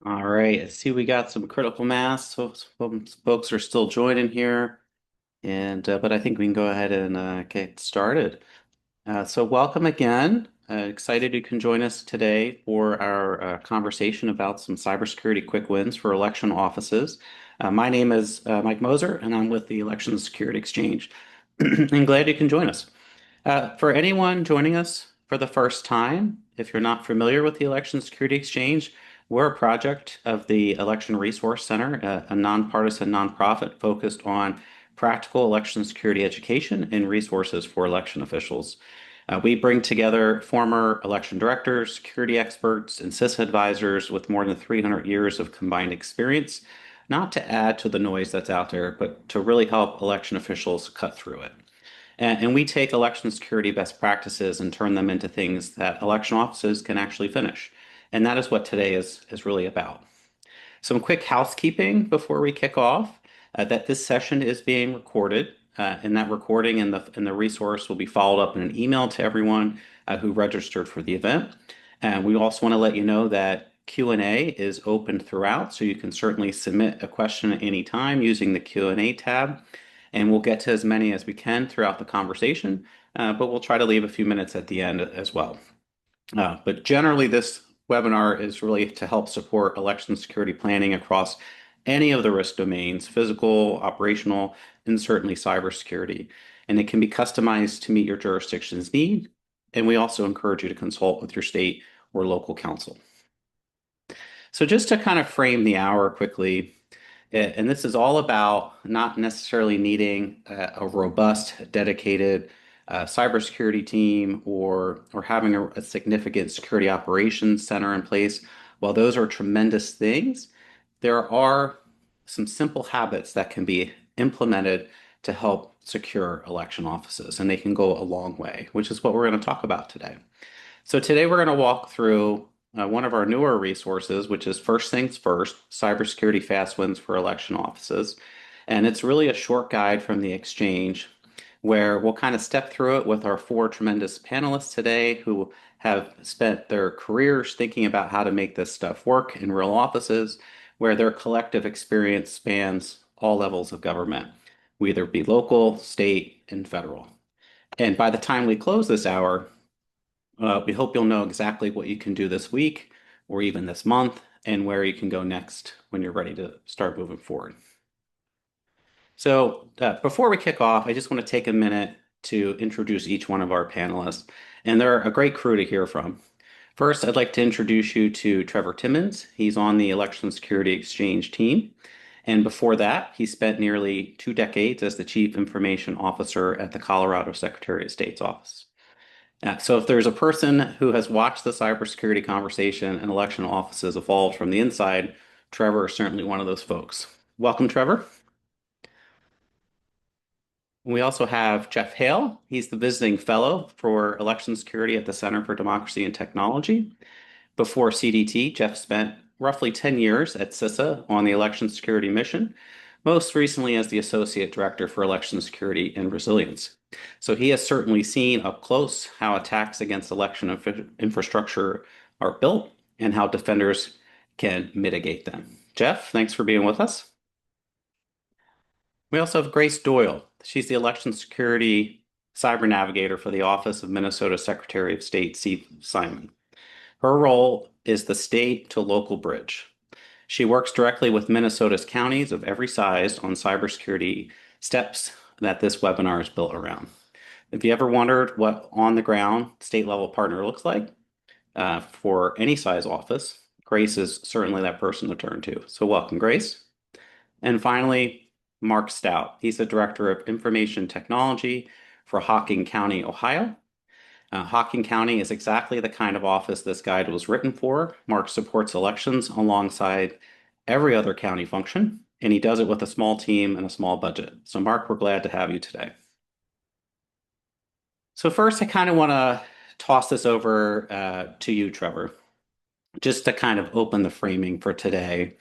All right, I see we got some critical mass, so some folks are still joining here, and but I think we can go ahead and get started. So welcome again. Excited you can join us today for our conversation about some cybersecurity quick wins for election offices. My name is Mike Moser, and I'm with the Election Security Exchange. And glad you can join us. For anyone joining us for the first time, if you're not familiar with the Election Security Exchange, we're a project of the Election Resource Center, a nonpartisan nonprofit focused on practical election security education and resources for election officials. We bring together former election directors, security experts, and CISA advisors with more than 300 years of combined experience, not to add to the noise that's out there, but to really help election officials cut through it. And we take election security best practices and turn them into things that election offices can actually finish. And that is what today is really about. Some quick housekeeping before we kick off, that this session is being recorded, and that recording and the resource will be followed up in an email to everyone who registered for the event. And we also want to let you know that Q&A is open throughout, so you can certainly submit a question at any time using the Q&A tab, and we'll get to as many as we can throughout the conversation, but we'll try to leave a few minutes at the end as well. But generally, this webinar is really to help support election security planning across any of the risk domains, physical, operational, and certainly cybersecurity. And it can be customized to meet your jurisdiction's need. And we also encourage you to consult with your state or local council. So just to kind of frame the hour quickly, and this is all about not necessarily needing a robust, dedicated cybersecurity team or having a significant security operations center in place. While those are tremendous things, there are some simple habits that can be implemented to help secure election offices, and they can go a long way, which is what we're going to talk about today. So today we're going to walk through one of our newer resources, which is First Things First, Cybersecurity Fast Wins for Election Offices. And it's really a short guide from the exchange where we'll kind of step through it with our four tremendous panelists today who have spent their careers thinking about how to make this stuff work in real offices, where their collective experience spans all levels of government, whether it be local, state, and federal. And by the time we close this hour, we hope you'll know exactly what you can do this week or even this month and where you can go next when you're ready to start moving forward. So before we kick off, I just want to take a minute to introduce each one of our panelists. And they're a great crew to hear from. First, I'd like to introduce you to Trevor Timmons. He's on the Election Security Exchange team. And before that, he spent nearly 2 decades as the Chief Information Officer at the Colorado Secretary of State's office. So if there's a person who has watched the cybersecurity conversation and election offices evolve from the inside, Trevor is certainly one of those folks. Welcome, Trevor. We also have Jeff Hale. He's the visiting fellow for election security at the Center for Democracy and Technology. Before CDT, Jeff spent roughly 10 years at CISA on the election security mission, most recently as the Associate Director for Election Security and Resilience. So he has certainly seen up close how attacks against election infrastructure are built and how defenders can mitigate them. Jeff, thanks for being with us. We also have Grace Doyle. She's the election security cyber navigator for the Office of Minnesota Secretary of State Simon. Her role is the state to local bridge. She works directly with Minnesota's counties of every size on cybersecurity steps that this webinar is built around. If you ever wondered what on the ground state level partner looks like for any size office, Grace is certainly that person to turn to. So welcome, Grace. And finally, Mark Stout. He's the Director of Information Technology for Hocking County, Ohio. Hocking County is exactly the kind of office this guide was written for. Mark supports elections alongside every other county function, and he does it with a small team and a small budget. So Mark, we're glad to have you today. So first, I kind of want to toss this over to you, Trevor, just to kind of open the framing for today.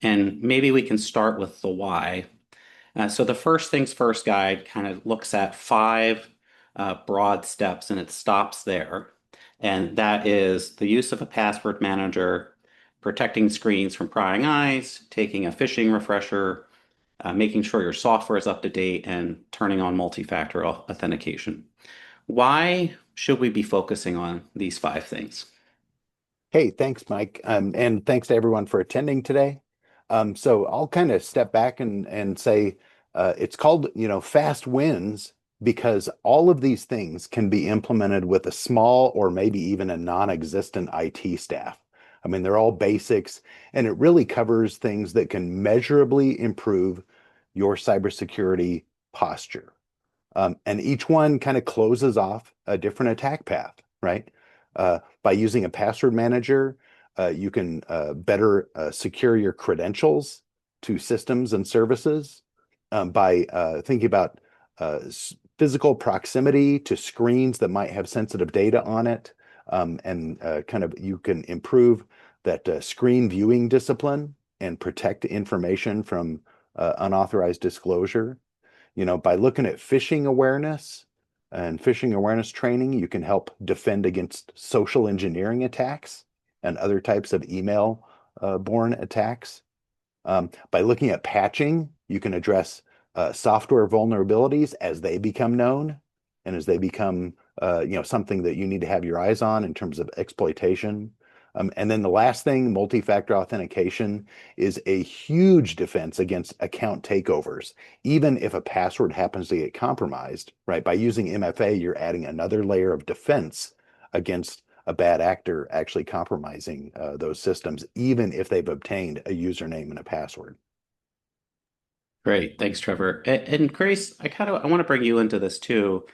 And maybe we can start with the why. So the First Things First guide kind of looks at five broad steps and it stops there. And that is the use of a password manager, protecting screens from prying eyes, taking a phishing refresher, making sure your software is up to date, and turning on multi-factor authentication. Why should we be focusing on these 5 things? Hey, thanks, Mike. And thanks to everyone for attending today. So I'll kind of step back and say it's called, fast wins because all of these things can be implemented with a small or maybe even a non-existent IT staff. I mean, they're all basics, and it really covers things that can measurably improve your cybersecurity posture. And each one kind of closes off a different attack path, right? By using a password manager, you can better secure your credentials to systems and services by thinking about physical proximity to screens that might have sensitive data on it. And kind of you can improve that screen viewing discipline and protect information from unauthorized disclosure. By looking at phishing awareness and phishing awareness training, you can help defend against social engineering attacks and other types of email borne attacks. By looking at patching, you can address software vulnerabilities as they become known and as they become something that you need to have your eyes on in terms of exploitation. And then the last thing, multi-factor authentication is a huge defense against account takeovers. Even if a password happens to get compromised, right? By using MFA, you're adding another layer of defense against a bad actor actually compromising those systems, even if they've obtained a username and a password. Great. Thanks, Trevor. And Grace, I want to bring you into this too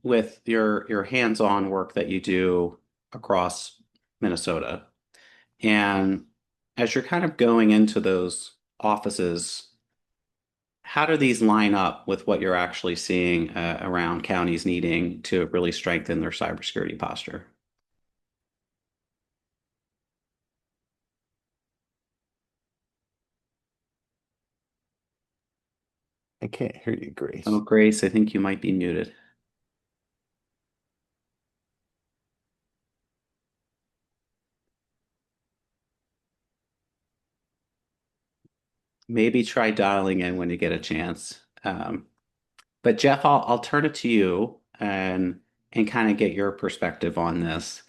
with your hands-on work that you do across Minnesota. And as you're kind of going into those offices, how do these line up with what you're actually seeing around counties needing to really strengthen their cybersecurity posture? I can't hear you, Oh, Grace. Grace, I think you might be muted. Maybe try dialing in when you get a chance. But Jeff, I'll turn it to you and kind of get your perspective on this.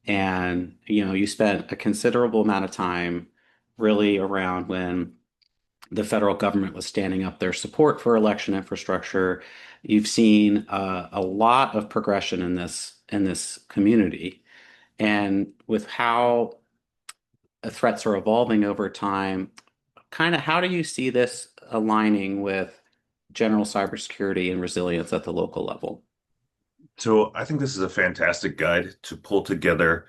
And you spent a considerable amount of time really around when the federal government was standing up their support for election infrastructure. You've seen a lot of progression in this community, and with how threats are evolving over time, kind of how do you see this aligning with general cybersecurity and resilience at the local level? So I think this is a fantastic guide to pull together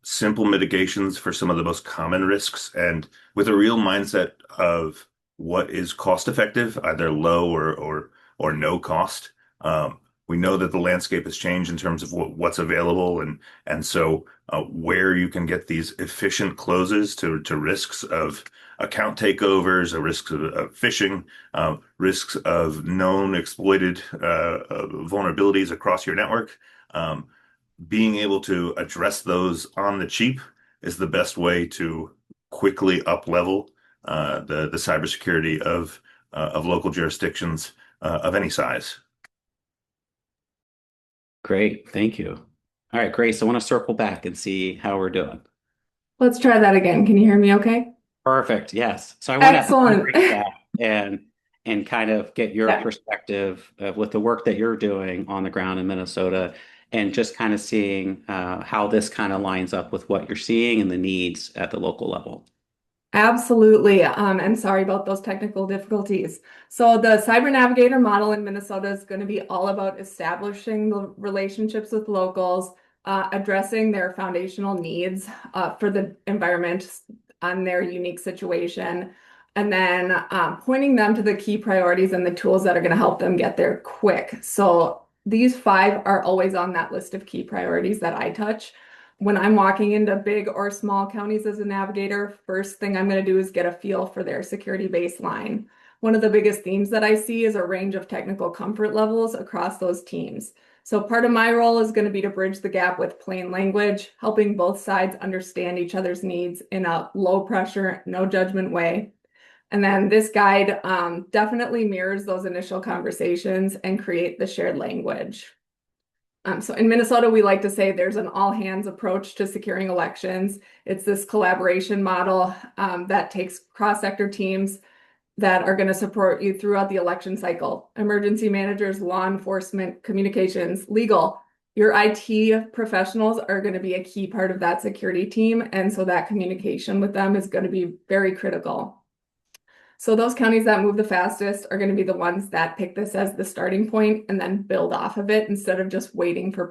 simple mitigations for some of the most common risks and with a real mindset of what is cost effective, either low or no cost. We know that the landscape has changed in terms of what's available and so where you can get these efficient closes to risks of account takeovers, risks of phishing, risks of known exploited vulnerabilities across your network. Being able to address those on the cheap is the best way to quickly up level the cybersecurity of local jurisdictions of any size. Great, thank you. All right, Grace, I want to circle back and see how we're doing. Let's try that again. Can you hear me okay? Perfect. Yes. So I want to Excellent. recap and kind of get your Yeah, perspective with the work that you're doing on the ground in Minnesota and just kind of seeing how this kind of lines up with what you're seeing and the needs at the local level. absolutely. And sorry about those technical difficulties. So the Cyber Navigator model in Minnesota is going to be all about establishing the relationships with locals, addressing their foundational needs for the environment on their unique situation, and then pointing them to the key priorities and the tools that are going to help them get there quick. So these 5 are always on that list of key priorities that I touch. When I'm walking into big or small counties as a navigator, first thing I'm going to do is get a feel for their security baseline. One of the biggest themes that I see is a range of technical comfort levels across those teams. So part of my role is going to be to bridge the gap with plain language, helping both sides understand each other's needs in a low pressure, no judgment way. And then this guide definitely mirrors those initial conversations and create the shared language. So in Minnesota, we like to say there's an all hands approach to securing elections. It's this collaboration model that takes cross-sector teams that are going to support you throughout the election cycle. Emergency managers, law enforcement, communications, legal. Your IT professionals are going to be a key part of that security team. And so that communication with them is going to be very critical. So those counties that move the fastest are going to be the ones that pick this as the starting point and then build off of it instead of just waiting for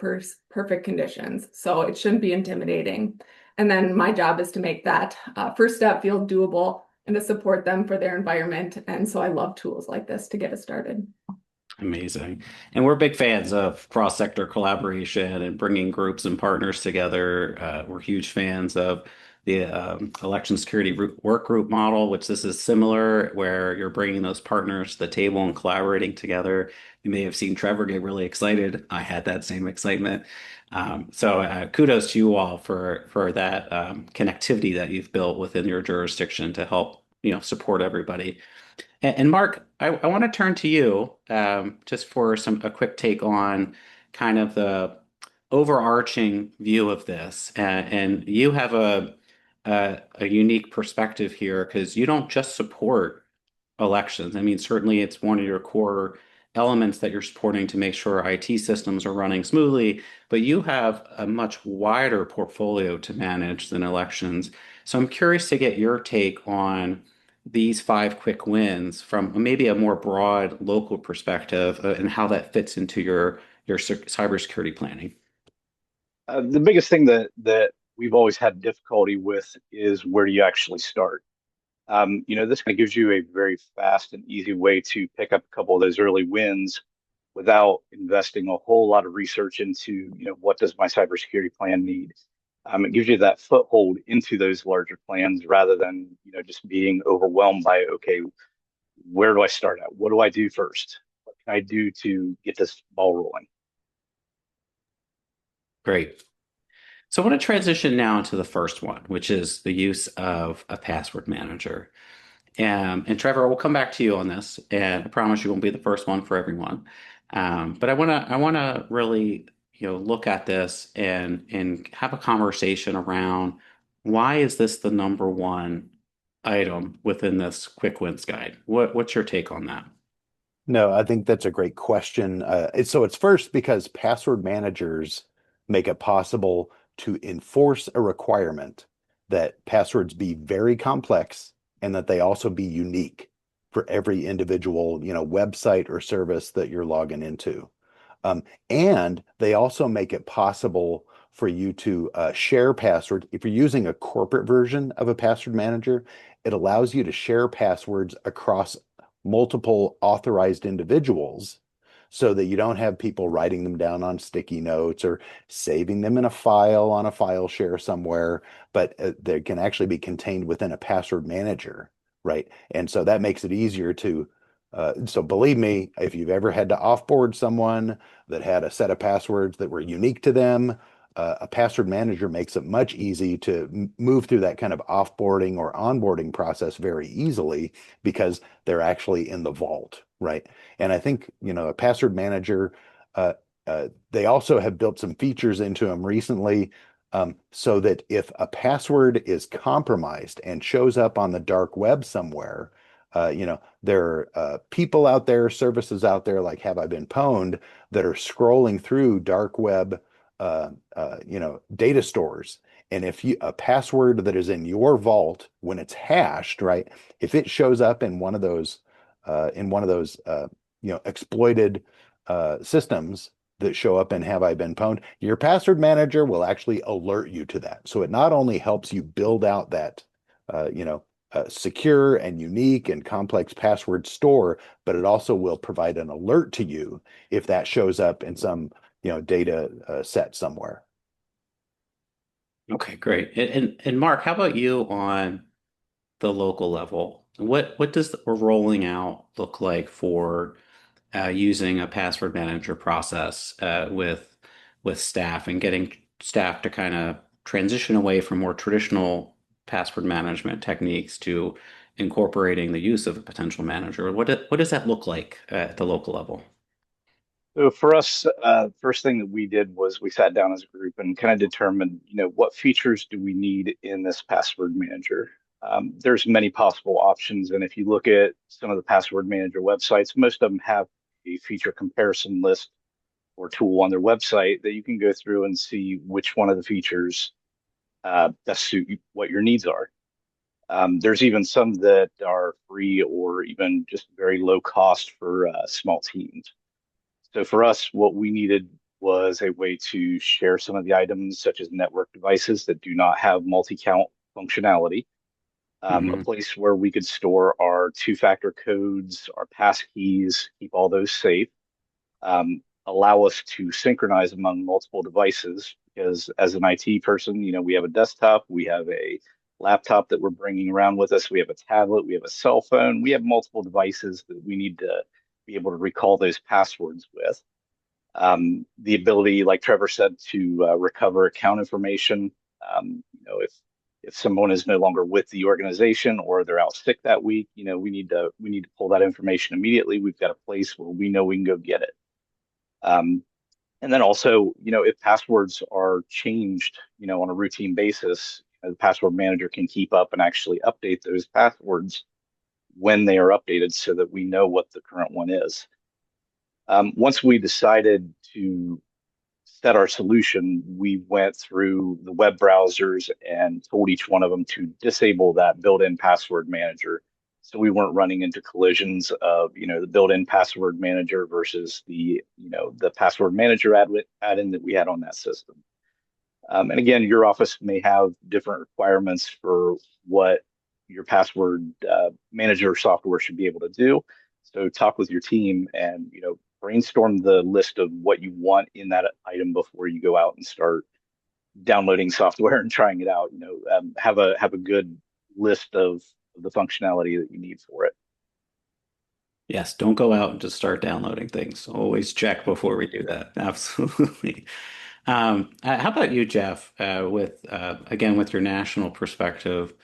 perfect conditions. So it shouldn't be intimidating. And then my job is to make that first step feel doable and to support them for their environment. And so I love tools like this to get us started. Amazing. And we're big fans of cross-sector collaboration and bringing groups and partners together. We're huge fans of the election security work group model, which this is similar, where you're bringing those partners to the table and collaborating together. You may have seen Trevor get really excited. I had that same excitement. So kudos to you all for that connectivity that you've built within your jurisdiction to help, support everybody. And Mark, I want to turn to you just for a quick take on kind of the overarching view of this. And you have a unique perspective here because you don't just support elections. I mean, certainly it's one of your core elements that you're supporting to make sure IT systems are running smoothly, but you have a much wider portfolio to manage than elections. So I'm curious to get your take on these 5 quick wins from maybe a more broad local perspective and how that fits into your cybersecurity planning. The biggest thing that we've always had difficulty with is where do you actually start? This kind of gives you a very fast and easy way to pick up a couple of those early wins without investing a whole lot of research into, what does my cybersecurity plan need? It gives you that foothold into those larger plans rather than, just being overwhelmed by, okay, where do I start at? What do I do first? What can I do to get this ball rolling? Great. So I want to transition now to the first one, which is the use of a password manager. And Trevor, we'll come back to you on this, and I promise you won't be the first one for everyone. But I want to really, look at this and have a conversation around why is this the number one item within this quick wins guide? What's your take on that? No, I think that's a great question. So it's first because password managers make it possible to enforce a requirement that passwords be very complex and that they also be unique for every individual, website or service that you're logging into. And they also make it possible for you to share passwords. If you're using a corporate version of a password manager, it allows you to share passwords across multiple authorized individuals so that you don't have people writing them down on sticky notes or saving them in a file on a file share somewhere, but they can actually be contained within a password manager, right? And so that makes it easier to so believe me, if you've ever had to offboard someone that had a set of passwords that were unique to them, a password manager makes it much easy to move through that kind of offboarding or onboarding process very easily because they're actually in the vault, right? And I think, a password manager, they also have built some features into them recently so that if a password is compromised and shows up on the dark web somewhere, there are people out there, services out there like Have I Been Pwned that are scrolling through dark web, data stores. And if a password that is in your vault, when it's hashed, right, if it shows up in one of those, exploited systems that show up in Have I Been Pwned, your password manager will actually alert you to that. So it not only helps you build out that, secure and unique and complex password store, but it also will provide an alert to you if that shows up in some data set somewhere. Okay, great. And Mark, how about you on the local level? What does the rolling out look like for using a password manager process with staff and getting staff to kind of transition away from more traditional password management techniques to incorporating the use of a potential manager? What does that look like at the local level? So for us, first thing that we did was we sat down as a group and kind of determined, what features do we need in this password manager? There's many possible options, and if you look at some of the password manager websites, most of them have a feature comparison list or tool on their website that you can go through and see which one of the features best suit what your needs are. There's even some that are free or even just very low cost for small teams. So for us, what we needed was a way to share some of the items, such as network devices that do not have multi-count functionality, a Hmm. place where we could store our two-factor codes, our pass keys, keep all those safe, allow us to synchronize among multiple devices. Because as an IT person, we have a desktop, we have a laptop that we're bringing around with us, we have a tablet, we have a cell phone, we have multiple devices that we need to be able to recall those passwords with. The ability, like Trevor said, to recover account information. If someone is no longer with the organization or they're out sick that week, we need to pull that information immediately. We've got a place where we know we can go get it. Um, and then also, if passwords are changed, on a routine basis, the password manager can keep up and actually update those passwords when they are updated so that we know what the current one is. Once we decided to set our solution, we went through the web browsers and told each one of them to disable that built-in password manager. So we weren't running into collisions of, the built-in password manager versus the password manager add-in that we had on that system. And again, your office may have different requirements for what your password manager software should be able to do. So talk with your team and brainstorm the list of what you want in that item before you go out and start downloading software and trying it out. Have a good list of the functionality that you need for it. Yes, don't go out and just start downloading things. Always check before we do that. Absolutely. How about you, Jeff? With again, with your national perspective,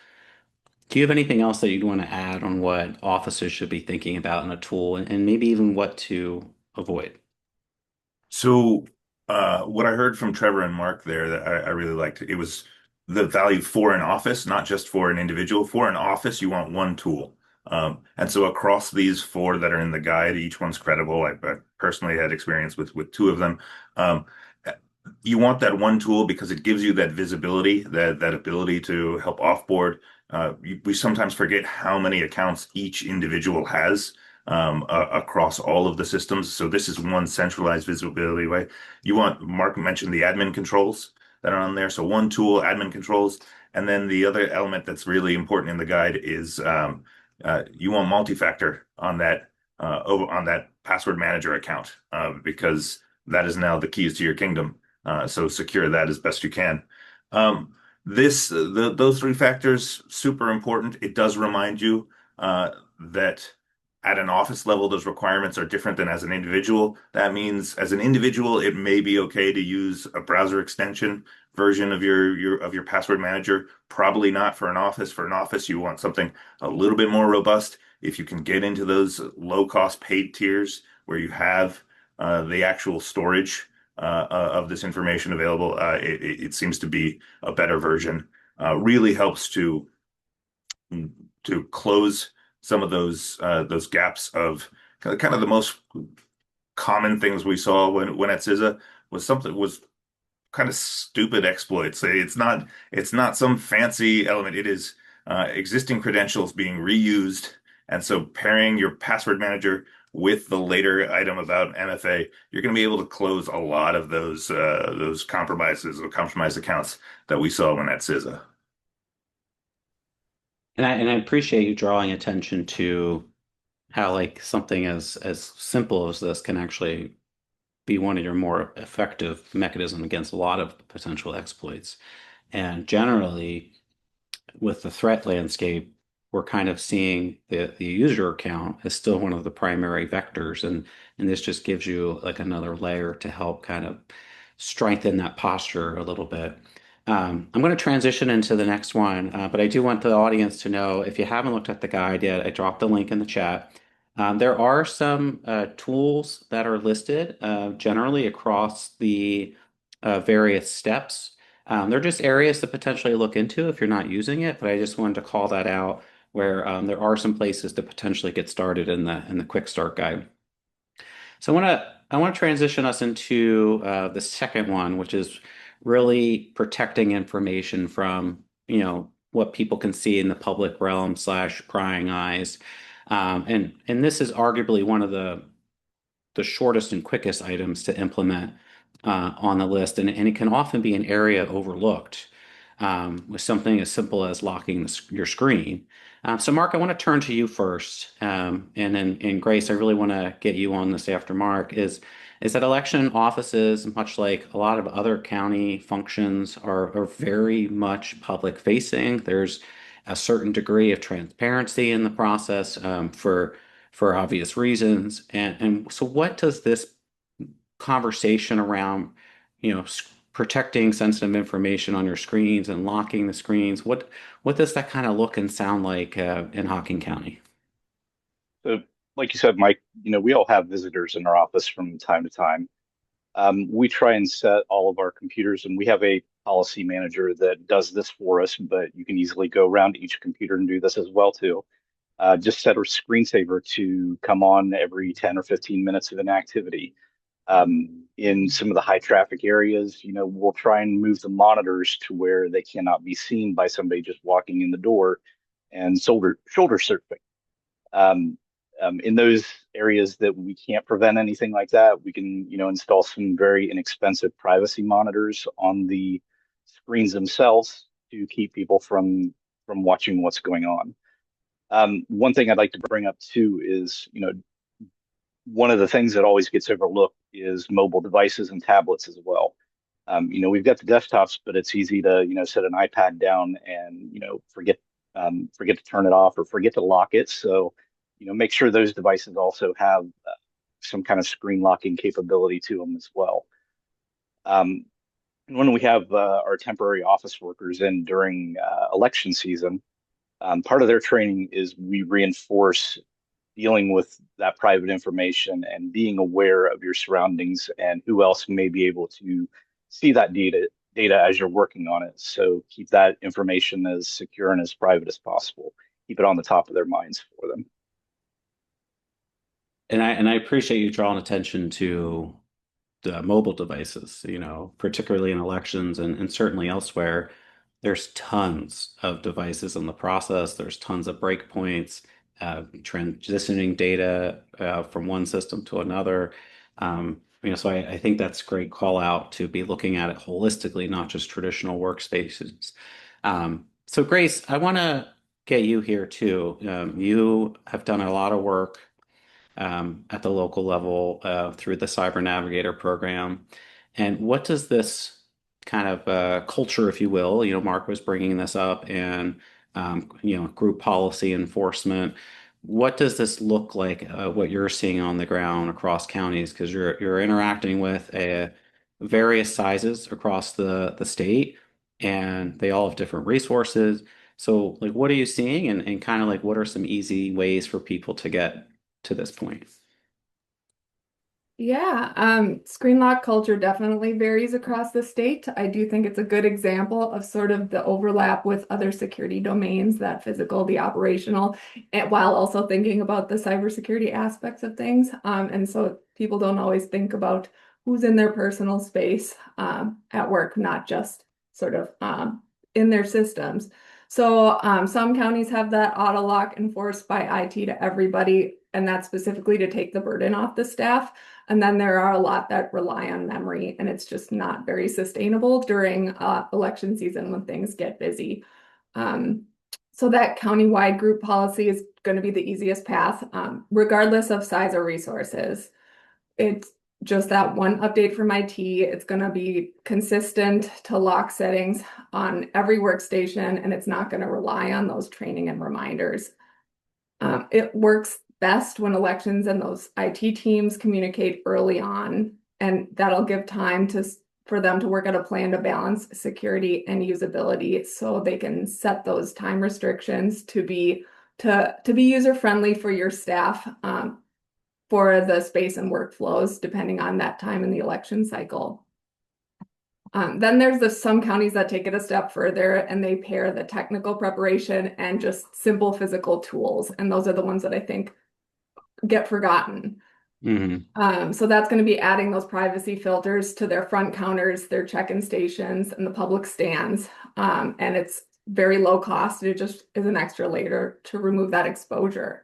do you have anything else that you'd want to add on what officers should be thinking about in a tool and maybe even what to avoid? So, what I heard from Trevor and Mark there that I really liked, it was the value for an office, not just for an individual. For an office, you want one tool. And so across these four that are in the guide, each one's credible. I personally had experience with two of them. Um, you want that one tool because it gives you that visibility, that ability to help offboard. We sometimes forget how many accounts each individual has across all of the systems. So this is one centralized visibility way. Mark mentioned the admin controls that are on there. So one tool, admin controls. And then the other element that's really important in the guide is you want multi-factor on that password manager account because that is now the keys to your kingdom. So secure that as best you can. Those three factors, super important. It does remind you that at an office level, those requirements are different than as an individual. That means as an individual, it may be okay to use a browser extension version of your password manager. Probably not for an office. For an office, you want something a little bit more robust. If you can get into those low cost paid tiers where you have the actual storage of this information available, it seems to be a better version. Really helps to close some of those gaps of kind of the most common things we saw when at CISA was kind of stupid exploits. It's not some fancy element. It is existing credentials being reused, and so pairing your password manager with the later item about MFA, you're going to be able to close a lot of those compromises or compromised accounts that we saw when at CISA. And I appreciate you drawing attention to how like something as simple as this can actually be one of your more effective mechanism against a lot of potential exploits. And generally, with the threat landscape we're kind of seeing the user account as still one of the primary vectors, and this just gives you like another layer to help kind of strengthen that posture a little bit. I'm going to transition into the next one, but I do want the audience to know if you haven't looked at the guide yet, I dropped the link in the chat. There are some tools that are listed generally across the various steps. They're just areas to potentially look into if you're not using it, but I just wanted to call that out where there are some places to potentially get started in the quick start guide. So I want to transition us into the second one, which is really protecting information from, what people can see in the public realm / prying eyes. And this is arguably one of the shortest and quickest items to implement on the list, and it can often be an area overlooked with something as simple as locking your screen. So, Mark, I want to turn to you first, and then, Grace, I really want to get you on this after Mark. Is that election offices, much like a lot of other county functions, are very much public facing. There's a certain degree of transparency in the process for obvious reasons. And so what does this conversation around, protecting sensitive information on your screens and locking the screens, what does that kind of look and sound like in Hocking County? So, like you said, Mike, we all have visitors in our office from time to time. We try and set all of our computers, and we have a policy manager that does this for us, but you can easily go around each computer and do this as well too. Just set a screensaver to come on every 10 or 15 minutes of inactivity. In some of the high traffic areas, we'll try and move the monitors to where they cannot be seen by somebody just walking in the door and shoulder surfing. Um, in those areas that we can't prevent anything like that, we can, install some very inexpensive privacy monitors on the screens themselves to keep people from watching what's going on. One thing I'd like to bring up too is, one of the things that always gets overlooked is mobile devices and tablets as well. We've got the desktops, but it's easy to, set an iPad down and, forget to turn it off or forget to lock it. So, make sure those devices also have some kind of screen locking capability to them as well. When we have our temporary office workers in during election season, part of their training is we reinforce dealing with that private information and being aware of your surroundings and who else may be able to see that data as you're working on it. So keep that information as secure and as private as possible. Keep it on the top of their minds for them. And I appreciate you drawing attention to the mobile devices, particularly in elections and certainly elsewhere. There's tons of devices in the process. There's tons of breakpoints, transitioning data from one system to another. So I think that's a great call out to be looking at it holistically, not just traditional workspaces. So Grace, I want to get you here too. You have done a lot of work at the local level through the Cyber Navigator program. And what does this kind of culture, if you will, Mark was bringing this up, and group policy enforcement. What does this look like? What you're seeing on the ground across counties, because you're interacting with various sizes across the state, and they all have different resources. So, like, what are you seeing, and kind of like what are some easy ways for people to get to this point? Yeah, screen lock culture definitely varies across the state. I do think it's a good example of sort of the overlap with other security domains, that physical, the operational, and while also thinking about the cybersecurity aspects of things. And so people don't always think about who's in their personal space at work, not just sort of in their systems. So some counties have that auto lock enforced by IT to everybody, and that's specifically to take the burden off the staff. And then there are a lot that rely on memory, and it's just not very sustainable during election season when things get busy. So that countywide group policy is going to be the easiest path, regardless of size or resources. It's just that one update from IT. It's going to be consistent to lock settings on every workstation, and it's not going to rely on those training and reminders. It works best when elections and those IT teams communicate early on, and that'll give time for them to work out a plan to balance security and usability, so they can set those time restrictions to be user friendly for your staff, for the space and workflows, depending on that time in the election cycle. Then there's some counties that take it a step further, and they pair the technical preparation and just simple physical tools. And those are the ones that I think get forgotten. So that's going to be adding those privacy filters to their front counters, their check-in stations, and the public stands. And it's very low cost. It just is an extra layer to remove that exposure.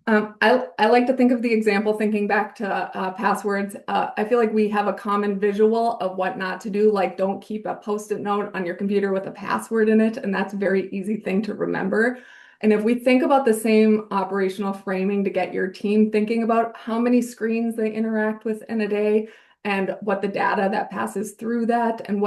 I like to think of the example thinking back to passwords. I feel like we have a common visual of what not to do, like don't keep a Post-it note on your computer with a password in it, and that's a very easy thing to remember. And if we think about the same operational framing to get your team thinking about how many screens they interact with in a day and what the data that passes through that and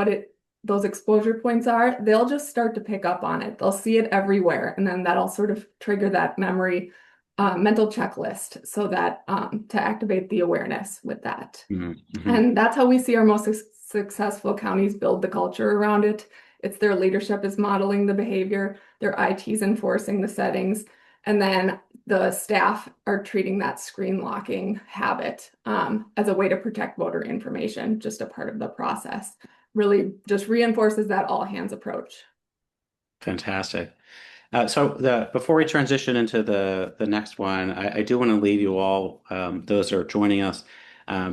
those exposure points are, they'll just start to pick up on it. They'll see it everywhere, and then that'll sort of trigger that mental checklist, so that to activate the awareness with that. And that's how we see our most successful counties build the culture around it. It's their leadership is modeling the behavior, their IT's enforcing the settings, and then the staff are treating that screen locking habit as a way to protect voter information, just a part of the process. Really just reinforces that all hands approach. Fantastic. Before we transition into the next one, I do want to leave you all, those that are joining us,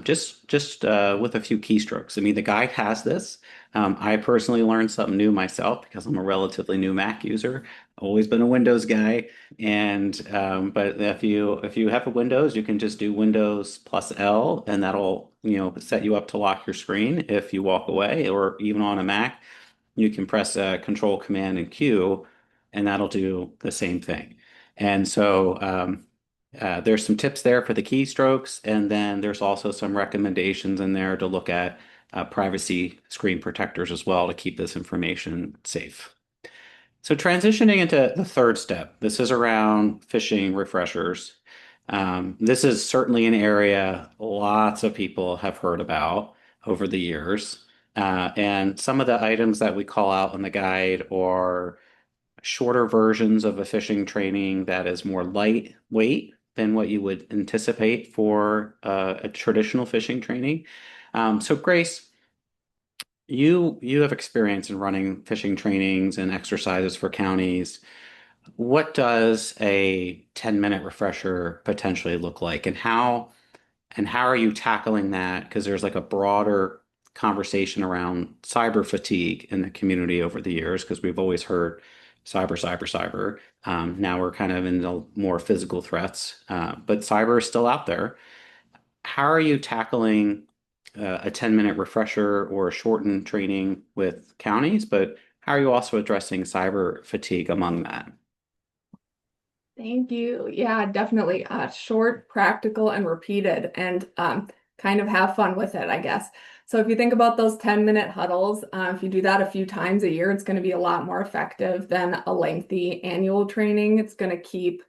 just with a few keystrokes. I mean, the guide has this. I personally learned something new myself because I'm a relatively new Mac user. Always been a Windows guy, but if you have a Windows, you can just do Windows plus L, and that'll set you up to lock your screen if you walk away, or even on a Mac, you can press Control Command and Q, and that'll do the same thing. And so there's some tips there for the keystrokes, and then there's also some recommendations in there to look at privacy screen protectors as well to keep this information safe. So transitioning into the third step, this is around phishing refreshers. This is certainly an area lots of people have heard about over the years. And some of the items that we call out in the guide are shorter versions of a phishing training that is more lightweight than what you would anticipate for a traditional phishing training. So Grace, you have experience in running phishing trainings and exercises for counties. What does a 10-minute refresher potentially look like, and how are you tackling that? Because there's like a broader conversation around cyber fatigue in the community over the years, because we've always heard cyber. Now we're kind of in the more physical threats, but cyber is still out there. How are you tackling a 10-minute refresher or a shortened training with counties, but how are you also addressing cyber fatigue among that? Thank you. Yeah, definitely. Short, practical, and repeated, and kind of have fun with it, I guess. So if you think about those 10-minute huddles, if you do that a few times a year, it's going to be a lot more effective than a lengthy annual training. It's going to keep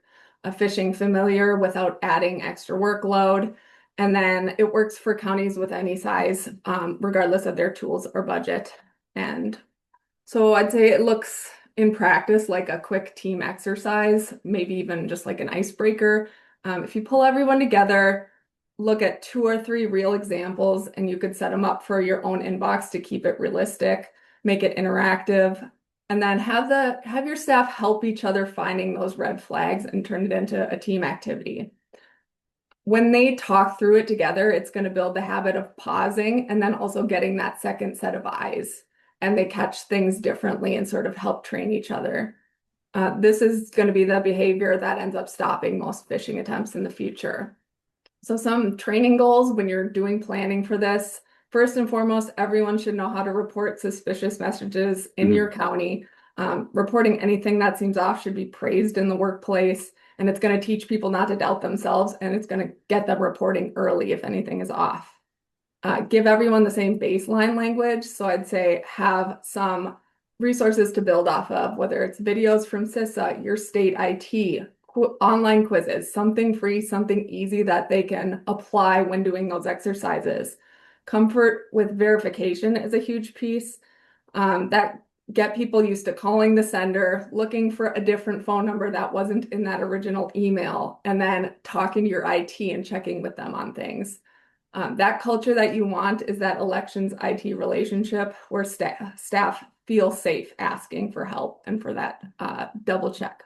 phishing familiar without adding extra workload. And then it works for counties with any size, regardless of their tools or budget. And so I'd say it looks in practice like a quick team exercise, maybe even just like an icebreaker. If you pull everyone together, look at 2 or 3 real examples, and you could set them up for your own inbox to keep it realistic, make it interactive, and then have your staff help each other finding those red flags and turn it into a team activity. When they talk through it together, it's going to build the habit of pausing and then also getting that second set of eyes, and they catch things differently and sort of help train each other. This is going to be the behavior that ends up stopping most phishing attempts in the future. So some training goals when you're doing planning for this: first and foremost, everyone should know how to report suspicious messages in your county. Reporting anything that seems off should be praised in the workplace, and it's going to teach people not to doubt themselves, and it's going to get them reporting early if anything is off. give everyone the same baseline language. So I'd say have some resources to build off of, whether it's videos from CISA, your state IT, online quizzes, something free, something easy that they can apply when doing those exercises. Comfort with verification is a huge piece. That get people used to calling the sender, looking for a different phone number that wasn't in that original email, and then talking to your IT and checking with them on things. That culture that you want is that elections IT relationship where staff feel safe asking for help and for that double check.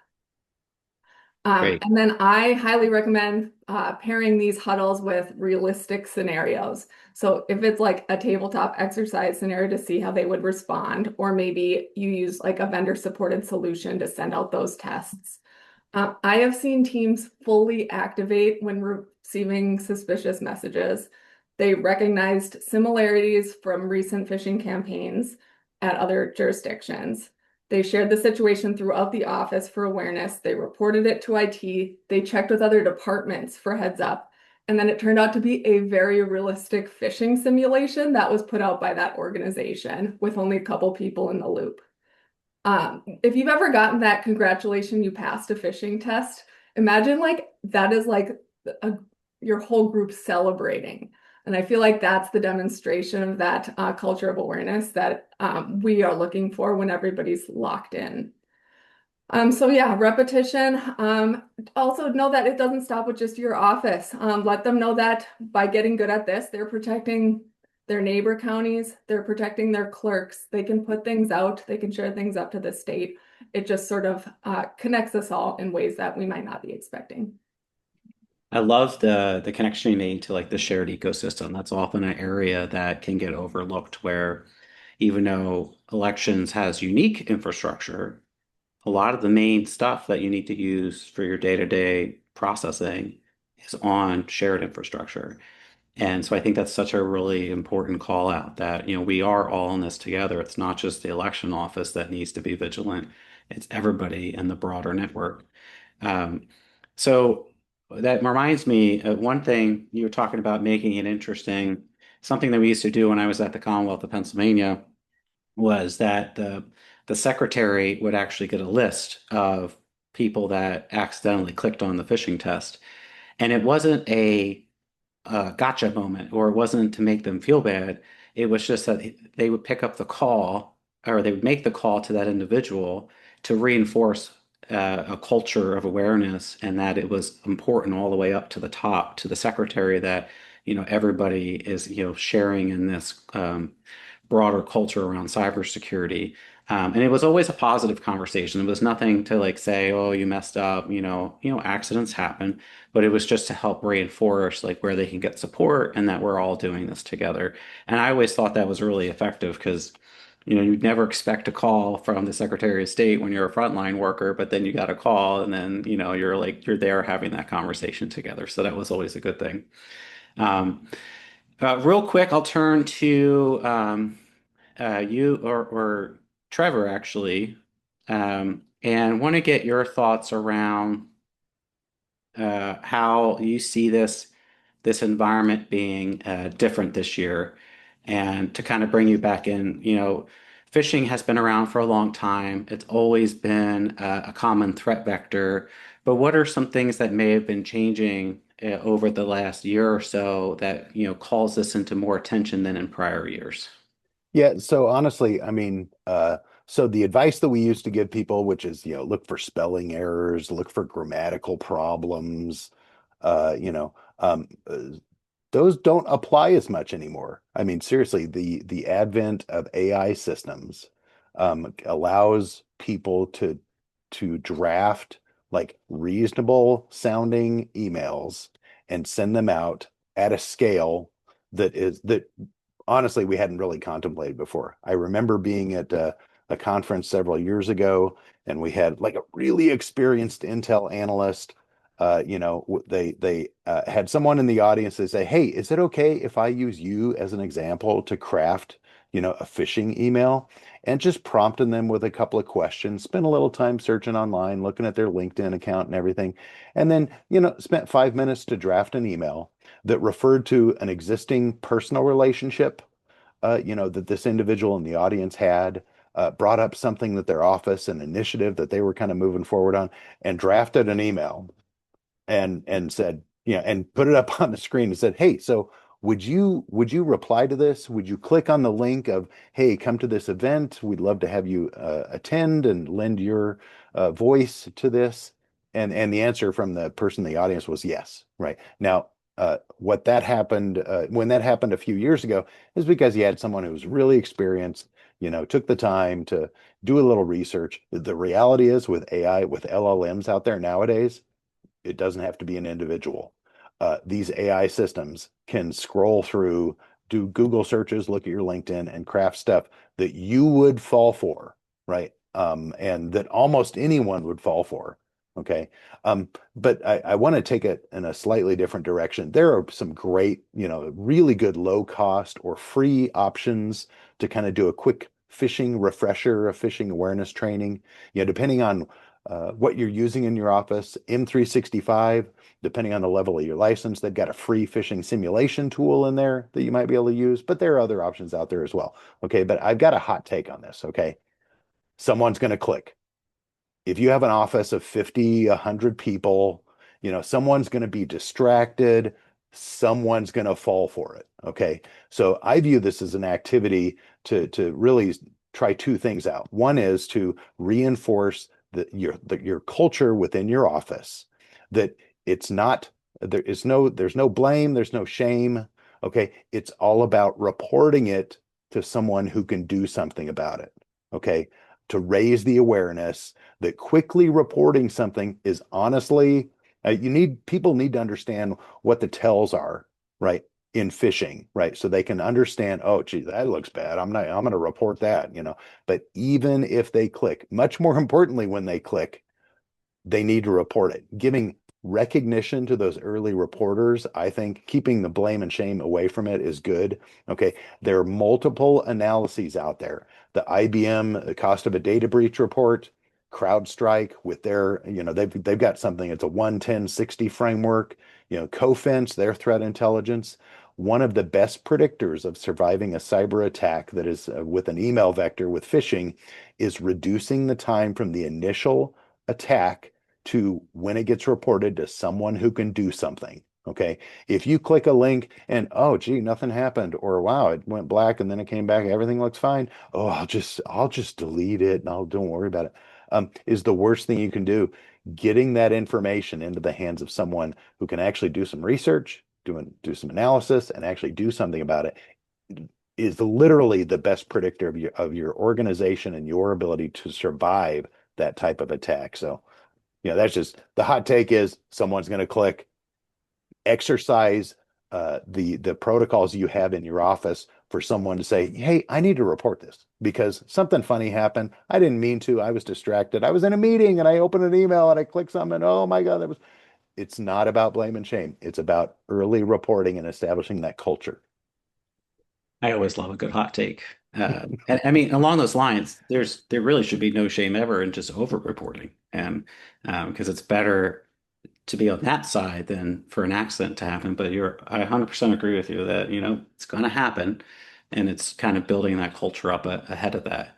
Great. And then I highly recommend pairing these huddles with realistic scenarios. So if it's like a tabletop exercise scenario to see how they would respond, or maybe you use like a vendor supported solution to send out those tests. I have seen teams fully activate when receiving suspicious messages. They recognized similarities from recent phishing campaigns at other jurisdictions. They shared the situation throughout the office for awareness. They reported it to IT. They checked with other departments for heads up. And then it turned out to be a very realistic phishing simulation that was put out by that organization with only a couple people in the loop. If you've ever gotten that congratulations, you passed a phishing test, imagine like that is like your whole group celebrating. And I feel like that's the demonstration of that culture of awareness that we are looking for when everybody's locked in. So yeah, repetition. Also know that it doesn't stop with just your office. Let them know that by getting good at this, they're protecting their neighbor counties, they're protecting their clerks. They can put things out, they can share things up to the state. It just sort of connects us all in ways that we might not be expecting. I love the connection you made to like the shared ecosystem. That's often an area that can get overlooked where even though elections has unique infrastructure, a lot of the main stuff that you need to use for your day-to-day processing is on shared infrastructure. And so I think that's such a really important call out that, we are all in this together. It's not just the election office that needs to be vigilant. It's everybody in the broader network. Um, so that reminds me of one thing you were talking about making it interesting. Something that we used to do when I was at the Commonwealth of Pennsylvania was that the secretary would actually get a list of people that accidentally clicked on the phishing test. And it wasn't a gotcha moment, or it wasn't to make them feel bad. It was just that they would pick up the call, or they would make the call to that individual to reinforce a culture of awareness, and that it was important all the way up to the top, to the secretary, that everybody is sharing in this broader culture around cybersecurity. And it was always a positive conversation. It was nothing to like say, "Oh, you messed up." Accidents happen, but it was just to help reinforce like where they can get support and that we're all doing this together. And I always thought that was really effective because, you'd never expect a call from the Secretary of State when you're a frontline worker, but then you got a call and then, you're there having that conversation together. So that was always a good thing. Um, Real quick, I'll turn to you or Trevor actually, and want to get your thoughts around how you see this environment being different this year, and to kind of bring you back in. Phishing has been around for a long time. It's always been a common threat vector, but what are some things that may have been changing over the last year or so that calls this into more attention than in prior years? Yeah, so honestly, I mean, so the advice that we used to give people, which is, look for spelling errors, look for grammatical problems, uh, you know, um, uh, those don't apply as much anymore. I mean, seriously, the advent of AI systems allows people to draft like reasonable sounding emails and send them out at a scale that honestly we hadn't really contemplated before. I remember being at a conference several years ago, and we had like a really experienced Intel analyst. They had someone in the audience. They say, "Hey, is it okay if I use you as an example to craft a phishing email, and just prompting them with a couple of questions, spend a little time searching online, looking at their LinkedIn account and everything, and then, spent 5 minutes to draft an email that referred to an existing personal relationship, that this individual in the audience had, brought up something that their office, an initiative that they were kind of moving forward on, and drafted an email and said, and put it up on the screen and said, hey, so would you reply to this? Would you click on the link of, hey, come to this event? We'd love to have you attend and lend your voice to this. And the answer from the person in the audience was yes. Right. Now, what that happened when that happened a few years ago is because he had someone who was really experienced, took the time to do a little research. The reality is with AI, with LLMs out there nowadays, it doesn't have to be an individual. These AI systems can scroll through, do Google searches, look at your LinkedIn, and craft stuff that you would fall for, right? And that almost anyone would fall for. Okay. But I want to take it in a slightly different direction. There are some great, really good low cost or free options to kind of do a quick phishing refresher, a phishing awareness training, depending on what you're using in your office. M365, depending on the level of your license, they've got a free phishing simulation tool in there that you might be able to use, but there are other options out there as well. Okay, but I've got a hot take on this. Okay, someone's going to click. If you have an office of 50, 100 people, someone's going to be distracted. Someone's going to fall for it. Okay, so I view this as an activity to really try two things out. One is to reinforce your culture within your office, that it's not there's no blame, there's no shame. Okay, it's all about reporting it to someone who can do something about it. Okay, to raise the awareness that quickly reporting something is honestly, people need to understand what the tells are, right? In phishing, right? So they can understand, oh, gee, that looks bad. I'm going to report that, But even if they click, much more importantly, when they click, they need to report it. Giving recognition to those early reporters, I think keeping the blame and shame away from it is good. Okay. There are multiple analyses out there. The IBM the cost of a data breach report, CrowdStrike with their, they've got something, it's a 1-10-60 framework, Cofense, their threat intelligence. One of the best predictors of surviving a cyber attack that is with an email vector with phishing is reducing the time from the initial attack to when it gets reported to someone who can do something. Okay. If you click a link and, oh, gee, nothing happened, or wow, it went black and then it came back, everything looks fine. Oh, I'll just delete it and don't worry about it. Is the worst thing you can do. Getting that information into the hands of someone who can actually do some research, do some analysis, and actually do something about it is literally the best predictor of your organization and your ability to survive that type of attack. So, that's just the hot take is someone's going to click. Exercise the protocols you have in your office for someone to say, hey, I need to report this because something funny happened. I didn't mean to. I was distracted. I was in a meeting and I opened an email and I clicked something. And oh my God, it's not about blame and shame. It's about early reporting and establishing that culture. I always love a good hot take. And I mean, along those lines, there really should be no shame ever in just over-reporting, and because it's better to be on that side than for an accident to happen. But I 100% agree with you that it's going to happen, and it's kind of building that culture up ahead of that.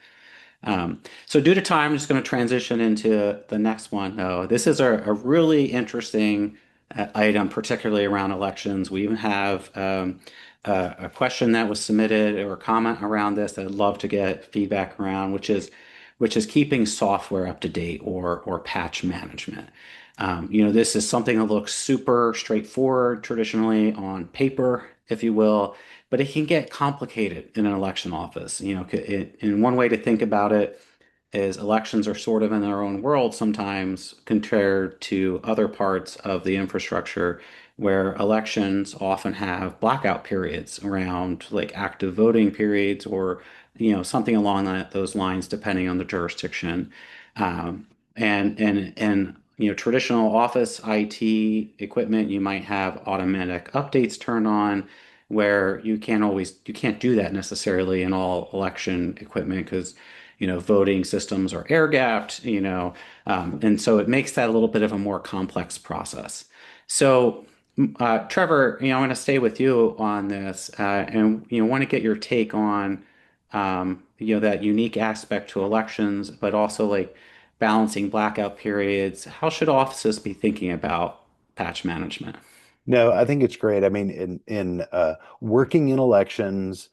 So due to time, I'm just going to transition into the next one. No, this is a really interesting item, particularly around elections. We even have a question that was submitted or a comment around this that I'd love to get feedback around, which is keeping software up to date or patch management. This is something that looks super straightforward traditionally on paper, if you will, but it can get complicated in an election office. In one way to think about it is elections are sort of in their own world sometimes compared to other parts of the infrastructure where elections often have blackout periods around like active voting periods or something along those lines depending on the jurisdiction. And traditional office IT equipment, you might have automatic updates turned on. where you can't do that necessarily in all election equipment because, voting systems are air gapped, and so it makes that a little bit of a more complex process. So, Trevor, I'm going to stay with you on this, and want to get your take on, that unique aspect to elections, but also like balancing blackout periods. How should offices be thinking about patch management? No, I think it's great. I mean, in working in elections,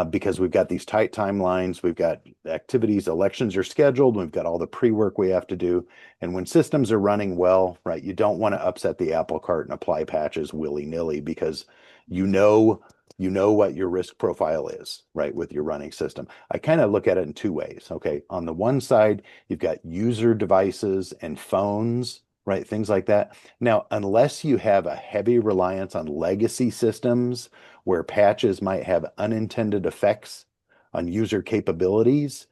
because we've got these tight timelines, we've got activities, elections are scheduled, we've got all the pre-work we have to do. And when systems are running well, right, you don't want to upset the apple cart and apply patches willy-nilly because you know you know what your risk profile is, right, with your running system. I kind of look at it in two ways. Okay. On the one side, you've got user devices and phones, right, things like that. Now, unless you have a heavy reliance on legacy systems where patches might have unintended effects on user capabilities,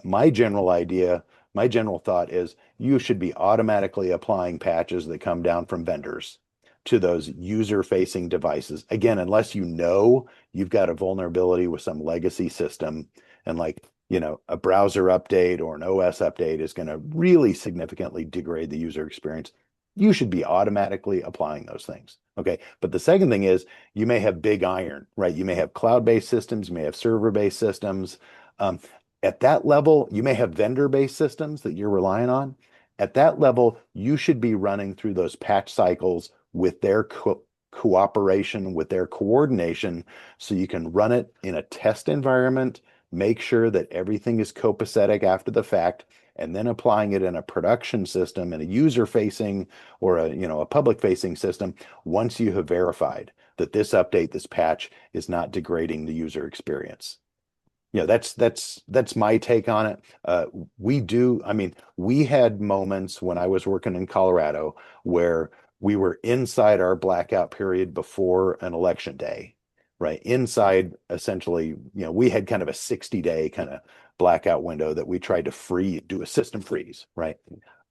my general thought is you should be automatically applying patches that come down from vendors to those user-facing devices. Again, unless you know you've got a vulnerability with some legacy system and a browser update or an OS update is going to really significantly degrade the user experience, you should be automatically applying those things. Okay. But the second thing is you may have big iron, right? You may have cloud-based systems, you may have server-based systems. Um, at that level, you may have vendor-based systems that you're relying on. At that level, you should be running through those patch cycles with their cooperation, with their coordination, so you can run it in a test environment, make sure that everything is copacetic after the fact, and then applying it in a production system and a user-facing or a public-facing system once you have verified that this update, this patch is not degrading the user experience. That's my take on it. I mean, we had moments when I was working in Colorado where we were inside our blackout period before an election day, right? Inside, essentially, we had kind of a 60-day kind of blackout window that we tried to do a system freeze, right?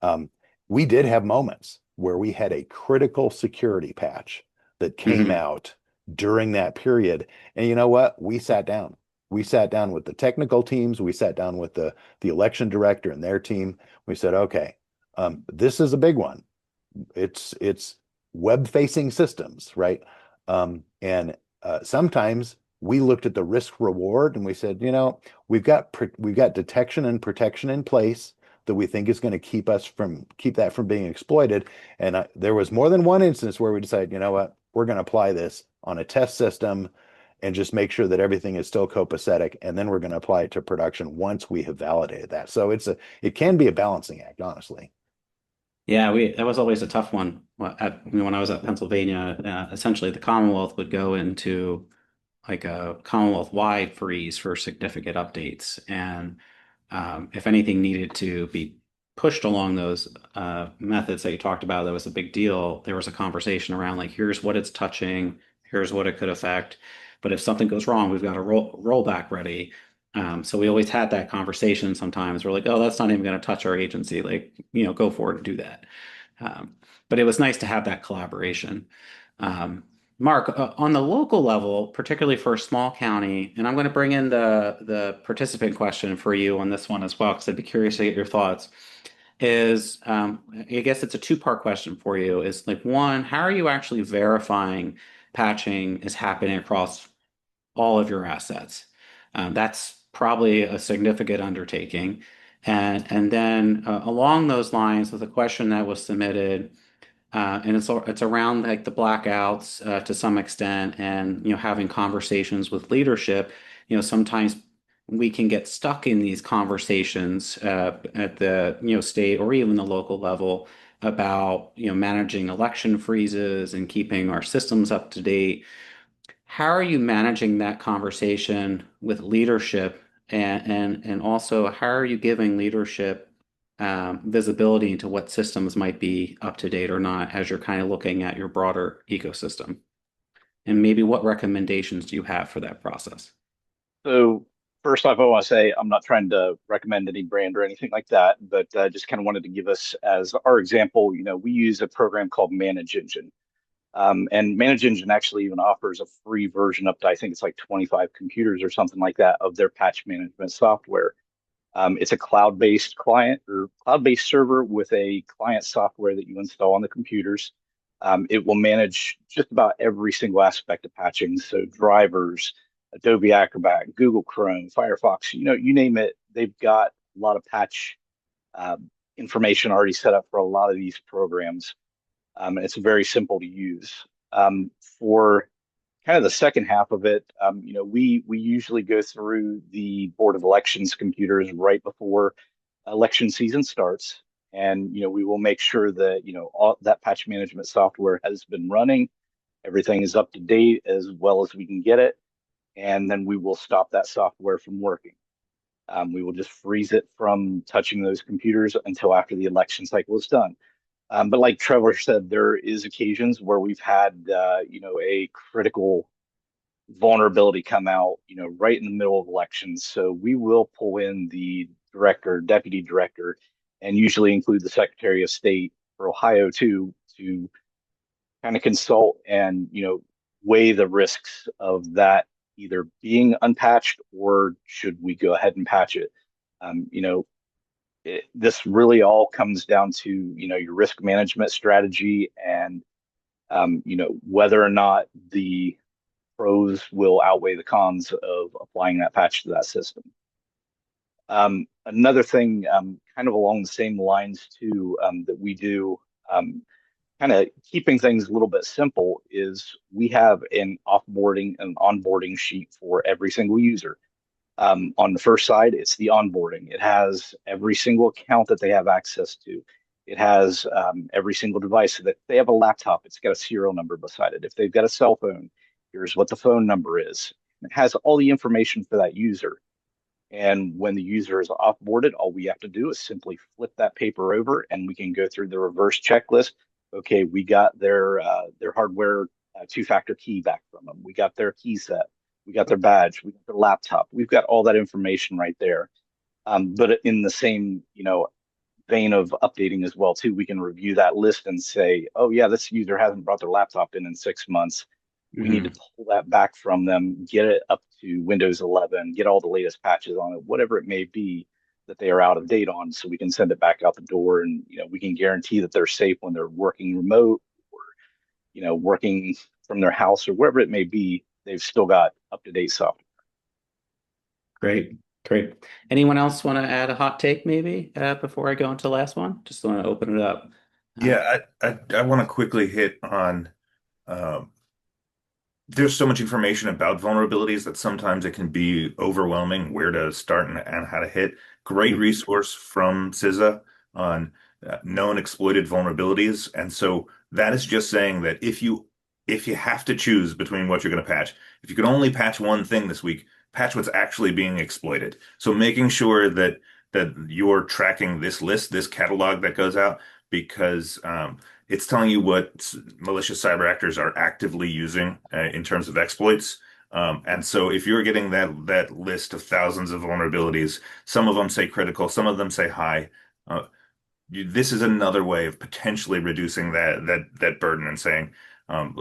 Um, we did have moments where we had a critical security patch that came Mhm. out during that period. And you know what? We sat down. We sat down with the technical teams. We sat down with the election director and their team. We said, okay, this is a big one. It's web-facing systems, right? And sometimes we looked at the risk reward and we said, we've got detection and protection in place that we think is going to keep that from being exploited. And there was more than one instance where we decided, you know what, we're going to apply this on a test system and just make sure that everything is still copacetic, and then we're going to apply it to production once we have validated that. So it can be a balancing act, honestly. Yeah, that was always a tough one. When I was at Pennsylvania, essentially the Commonwealth would go into like a Commonwealth-wide freeze for significant updates, and if anything needed to be pushed along those methods that you talked about, that was a big deal. There was a conversation around like, here's what it's touching, here's what it could affect, but if something goes wrong, we've got a rollback ready. So we always had that conversation. Sometimes we're like, oh, that's not even going to touch our agency. Like, go forward and do that. Um, but it was nice to have that collaboration. Um, Mark, on the local level, particularly for a small county, and I'm going to bring in the participant question for you on this one as well, because I'd be curious to get your thoughts. I guess it's a two-part question for you. Is like one, how are you actually verifying patching is happening across all of your assets? That's probably a significant undertaking. And then along those lines, with a question that was submitted. And it's around like the blackouts to some extent, and having conversations with leadership. Sometimes we can get stuck in these conversations at the state or even the local level about managing election freezes and keeping our systems up to date. How are you managing that conversation with leadership, and also how are you giving leadership visibility into what systems might be up to date or not as you're kind of looking at your broader ecosystem? And maybe what recommendations do you have for that process? So first off, I want to say I'm not trying to recommend any brand or anything like that, but just kind of wanted to give us as our example. We use a program called Manage Engine. And Manage Engine actually even offers a free version up to, I think it's like 25 computers or something like that, of their patch management software. It's a cloud-based client or cloud-based server with a client software that you install on the computers. It will manage just about every single aspect of patching. So drivers, Adobe Acrobat, Google Chrome, Firefox, you name it. They've got a lot of patch uh, information already set up for a lot of these programs. And it's very simple to use. For kind of the second half of it, we usually go through the Board of Elections computers right before election season starts, and we will make sure that all that patch management software has been running, everything is up to date as well as we can get it, and then we will stop that software from working. We will just freeze it from touching those computers until after the election cycle is done. But like Trevor said, there is occasions where we've had a critical vulnerability come out, right in the middle of elections. So we will pull in the director, deputy director, and usually include the Secretary of State for Ohio too, to kind of consult and, weigh the risks of that either being unpatched or should we go ahead and patch it. Um, you know, this really all comes down to, your risk management strategy and, whether or not the pros will outweigh the cons of applying that patch to that system. Another thing, kind of along the same lines too, that we do, kind of keeping things a little bit simple, is we have an offboarding and onboarding sheet for every single user. On the first side, it's the onboarding. It has every single account that they have access to. It has every single device. So that if they have a laptop, it's got a serial number beside it. If they've got a cell phone, here's what the phone number is. It has all the information for that user. And when the user is offboarded, all we have to do is simply flip that paper over, and we can go through the reverse checklist. Okay, we got their hardware two-factor key back from them. We got their key set. We got their badge. We got their laptop. We've got all that information right there. But in the same, vein of updating as well too, we can review that list and say, oh yeah, this user hasn't brought their laptop in 6 months. We need to pull that back from them, get it up to Windows 11, get all the latest patches on it, whatever it may be that they are out of date on, so we can send it back out the door, and we can guarantee that they're safe when they're working remote or working from their house or wherever it may be. They've still got up to date software. Great, great. Anyone else want to add a hot take maybe before I go into the last one? Just want to open it up. Yeah, I want to quickly hit on um, there's so much information about vulnerabilities that sometimes it can be overwhelming where to start and how to hit. Great resource from CISA on known exploited vulnerabilities. And so that is just saying that if you have to choose between what you're going to patch, if you can only patch one thing this week, patch what's actually being exploited. So making sure that you're tracking this list, this catalog that goes out, because it's telling you what malicious cyber actors are actively using in terms of exploits. And so if you're getting that list of thousands of vulnerabilities, some of them say critical, some of them say high, this is another way of potentially reducing that burden and saying,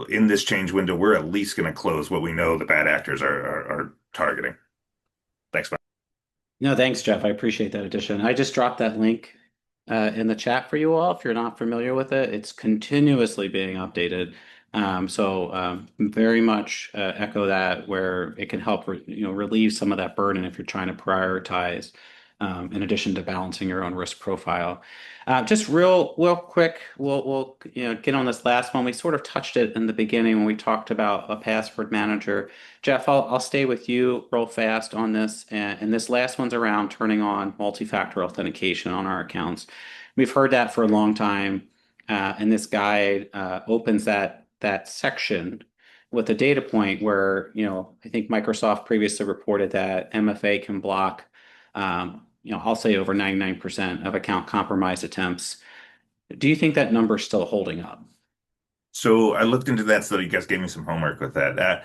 in this change window, we're at least going to close what we know the bad actors are targeting. Thanks, Mike. No, thanks, Jeff. I appreciate that addition. I just dropped that link in the chat for you all. If you're not familiar with it, it's continuously being updated. Very much echo that, where it can help relieve some of that burden if you're trying to prioritize in addition to balancing your own risk profile. Just real quick, we'll get on this last one. We sort of touched it in the beginning when we talked about a password manager. Jeff, I'll stay with you real fast on this, and this last one's around turning on multi-factor authentication on our accounts. We've heard that for a long time, and this guide opens that section with a data point where I think Microsoft previously reported that MFA can block I'll say over 99% of account compromise attempts. Do you think that number is still holding up? So I looked into that study. You guys gave me some homework with that.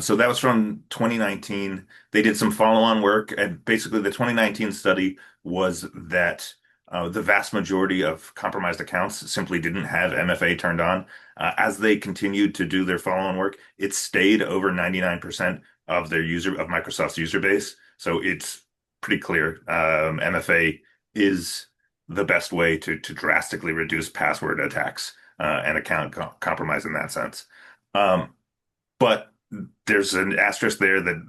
So that was from 2019. They did some follow-on work, and basically the 2019 study was that The vast majority of compromised accounts simply didn't have MFA turned on. As they continued to do their follow-on work, it stayed over 99% of Microsoft's user base. So it's pretty clear. MFA is the best way to drastically reduce password attacks and account compromise in that sense. Um, but there's an asterisk there that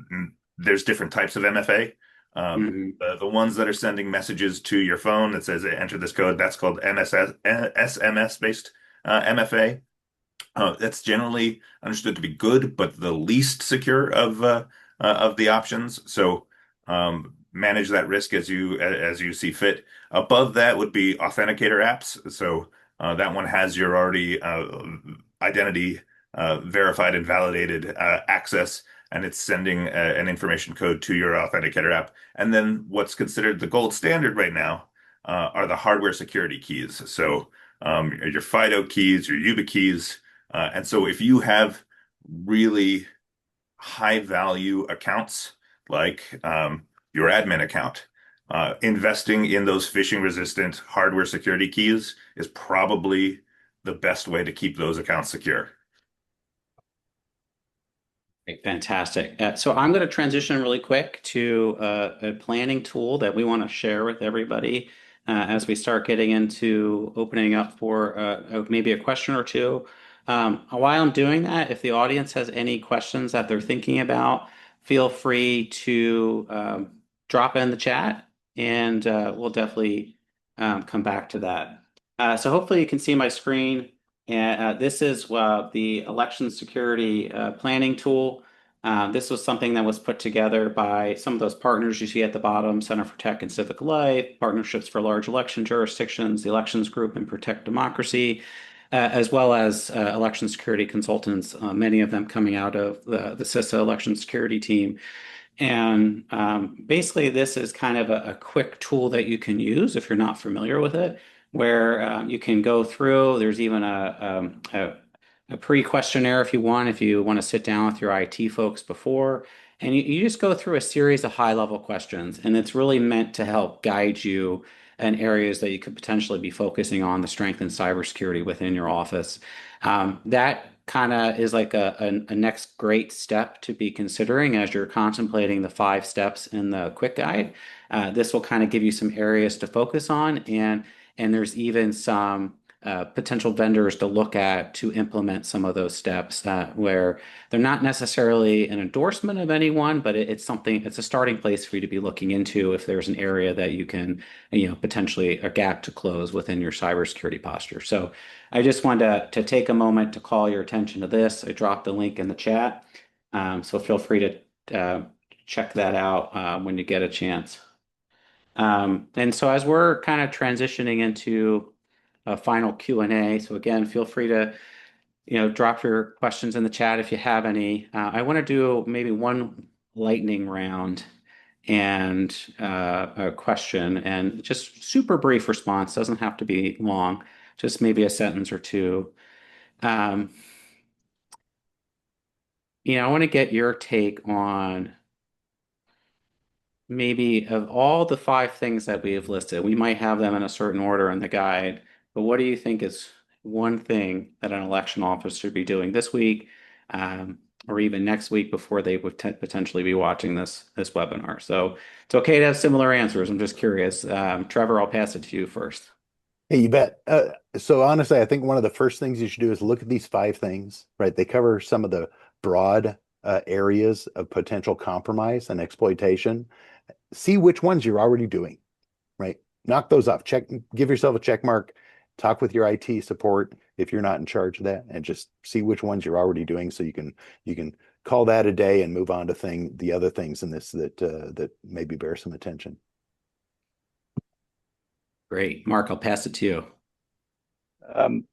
there's different types of MFA. Mhm. The ones that are sending messages to your phone that says enter this code, that's called SMS based MFA. That's generally understood to be good, but the least secure of the options. So manage that risk as you see fit. Above that would be authenticator apps. So that one has your already identity verified and validated access, and it's sending an information code to your authenticator app. And then what's considered the gold standard right now are the hardware security keys. So your FIDO keys, your UBA keys. And so if you have really high value accounts like your admin account, investing in those phishing resistant hardware security keys is probably the best way to keep those accounts secure. Great, fantastic. So I'm going to transition really quick to a planning tool that we want to share with everybody as we start getting into opening up for maybe a question or two. While I'm doing that, if the audience has any questions that they're thinking about, feel free to drop in the chat, and we'll definitely come back to that. So hopefully you can see my screen. And this is the election security planning tool. This was something that was put together by some of those partners you see at the bottom: Center for Tech and Civic Life, Partnerships for Large Election Jurisdictions, the Elections Group, and Protect Democracy, as well as election security consultants, many of them coming out of the CISA election security team. And basically, this is kind of a quick tool that you can use if you're not familiar with it, where you can go through. There's even a pre-questionnaire if you want to sit down with your IT folks before, and you just go through a series of high-level questions, and it's really meant to help guide you in areas that you could potentially be focusing on to strengthen cybersecurity within your office. That kind of is like a next great step to be considering as you're contemplating the 5 steps in the quick guide. This will kind of give you some areas to focus on, and there's even some potential vendors to look at to implement some of those steps where they're not necessarily an endorsement of anyone, but it's a starting place for you to be looking into if there's an area that you can, potentially a gap to close within your cybersecurity posture. So I just wanted to take a moment to call your attention to this. I dropped the link in the chat. So feel free to check that out when you get a chance. And so as we're kind of transitioning into a final Q&A, so again, feel free to drop your questions in the chat if you have any. I want to do maybe one lightning round and a question, and just super brief response. Doesn't have to be long, just maybe a sentence or two. I want to get your take on maybe of all the 5 things that we have listed. We might have them in a certain order in the guide, but what do you think is one thing that an election officer should be doing this week, or even next week before they would potentially be watching this webinar? So it's okay to have similar answers. I'm just curious. Trevor, I'll pass it to you first. Hey, you bet. So honestly, I think one of the first things you should do is look at these 5 things, right? They cover some of the broad areas of potential compromise and exploitation. See which ones you're already doing, right? Knock those off. Give yourself a check mark. Talk with your IT support if you're not in charge of that, and just see which ones you're already doing, so you can call that a day and move on to the other things in this that maybe bear some attention. Great. Mark, I'll pass it to you.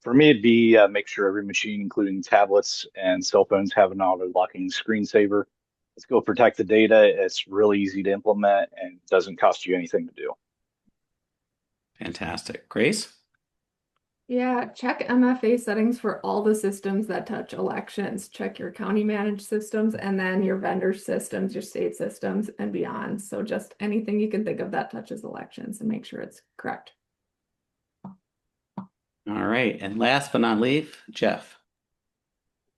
For me, it'd be make sure every machine, including tablets and cell phones, have an auto-locking screensaver. Let's go protect the data. It's really easy to implement and doesn't cost you anything to do. Fantastic. Grace? Yeah, check MFA settings for all the systems that touch elections. Check your county managed systems and then your vendor systems, your state systems, and beyond. So just anything you can think of that touches elections, and make sure it's correct. All right. And last but not least, Jeff.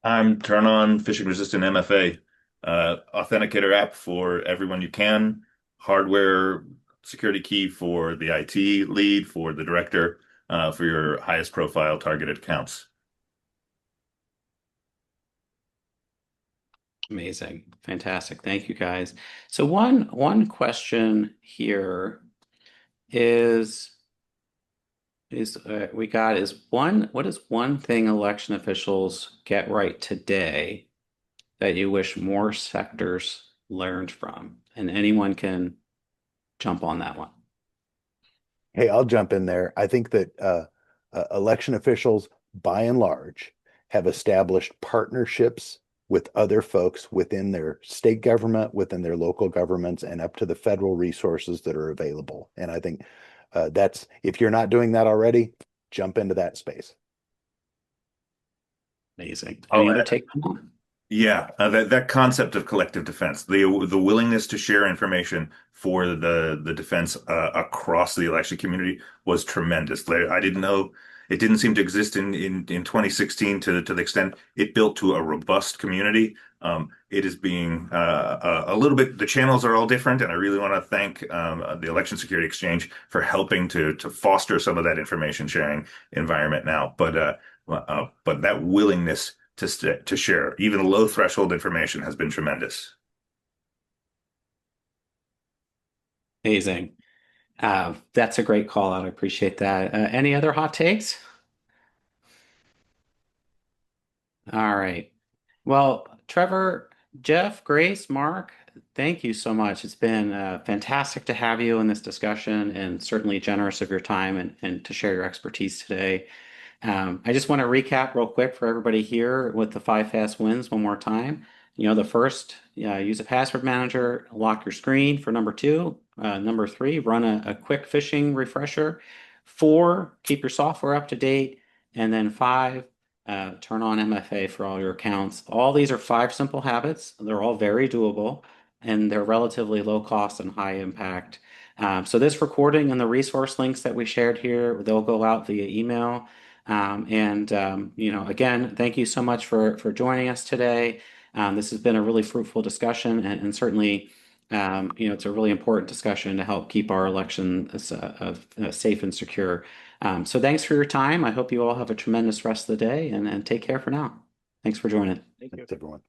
I'm turn on phishing resistant MFA, authenticator app for everyone you can, hardware security key for the IT lead, for the director, for your highest profile targeted accounts. Amazing. Fantastic. Thank you, guys. So one question here is what is one thing election officials get right today that you wish more sectors learned from? And anyone can jump on that one. Hey, I'll jump in there. I think that election officials, by and large, have established partnerships with other folks within their state government, within their local governments, and up to the federal resources that are available. And I think that's, if you're not doing that already, jump into that space. Amazing. Any Oh, other take on that? yeah, that concept of collective defense, the willingness to share information for the defense across the election community was tremendous. I didn't know it didn't seem to exist in 2016 to the extent it built to a robust community. It is being a little bit. The channels are all different, and I really want to thank the Election Security Exchange for helping to foster some of that information sharing environment now. But that willingness to share even low threshold information has been tremendous. Amazing. That's a great call out. I appreciate that. Any other hot takes? All right. Well, Trevor, Jeff, Grace, Mark, thank you so much. It's been fantastic to have you in this discussion and certainly generous of your time and to share your expertise today. I just want to recap real quick for everybody here with the 5 fast wins one more time. The first, use a password manager, lock your screen for number 2. Number 3, run a quick phishing refresher. 4, keep your software up to date. And then 5, turn on MFA for all your accounts. All these are 5 simple habits. They're all very doable and they're relatively low cost and high impact. So this recording and the resource links that we shared here, they'll go out via email. Again, thank you so much for joining us today. This has been a really fruitful discussion, and certainly, it's a really important discussion to help keep our election safe and secure. So thanks for your time. I hope you all have a tremendous rest of the day, and take care for now. Thanks for joining. Thanks, everyone.